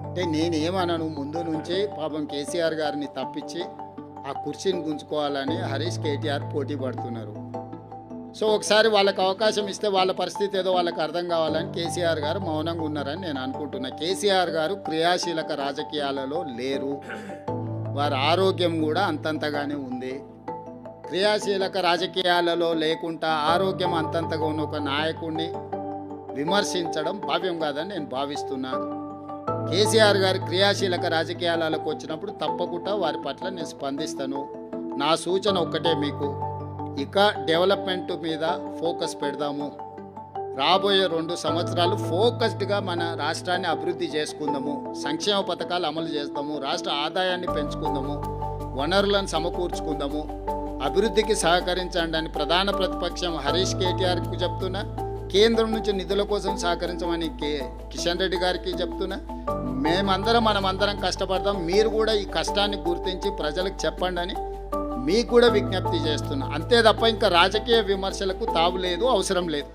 అంటే నేనేమనను, ముందు నుంచి పాపం కేసీఆర్ గారిని తప్పించి ఆ కుర్చీని గుంజుకోవాలని హరీష్, కేటీఆర్ పోటీ పడుతున్నారు. సో ఒకసారి వాళ్ళకి అవకాశం ఇస్తే వాళ్ళ పరిస్థితి ఏదో వాళ్ళకి అర్థం కావాలని కేసీఆర్ గారు మౌనంగా ఉన్నారని నేను అనుకుంటున్నా. కేసీఆర్ గారు క్రియాశీలక రాజకీయాలలో లేరు. వారి ఆరోగ్యం కూడా అంతంతగానే ఉంది. క్రియాశీలక రాజకీయాలలో లేకుండా ఆరోగ్యం అంతంతగా ఉన్న ఒక నాయకుడిని విమర్శించడం భావ్యం కాదని నేను భావిస్తున్నా. కేసీఆర్ గారి క్రియాశీలక రాజకీయాలకు వచ్చినప్పుడు తప్పకుండా వారి పట్ల నేను స్పందిస్తాను. నా సూచన ఒక్కటే మీకు, ఇక డెవలప్మెంట్ మీద ఫోకస్ పెడదాము. రాబోయే 2 సంవత్సరాలు ఫోకస్డ్గా మన రాష్ట్రాన్ని అభివృద్ధి చేసుకుందాము, సంక్షేమ పథకాలు అమలు చేస్తాము, రాష్ట్ర ఆదాయాన్ని పెంచుకుందాము, వనరులను సమకూర్చుకుందాము, అభివృద్ధికి సహకరించండి అని ప్రధాన ప్రతిపక్షం హరీష్, కేటీఆర్కి చెప్తున్నా. కేంద్రం నుంచి నిధుల కోసం సహకరించమని కిషన్ రెడ్డి గారికి చెప్తున్నా. మనమందరం కష్టపడతాం, మీరు కూడా ఈ కష్టాన్ని గుర్తించి ప్రజలకు చెప్పండి అని మీకు కూడా విజ్ఞప్తి చేస్తున్నా. అంతే తప్ప ఇంకా రాజకీయ విమర్శలకు తావు లేదు, అవసరం లేదు.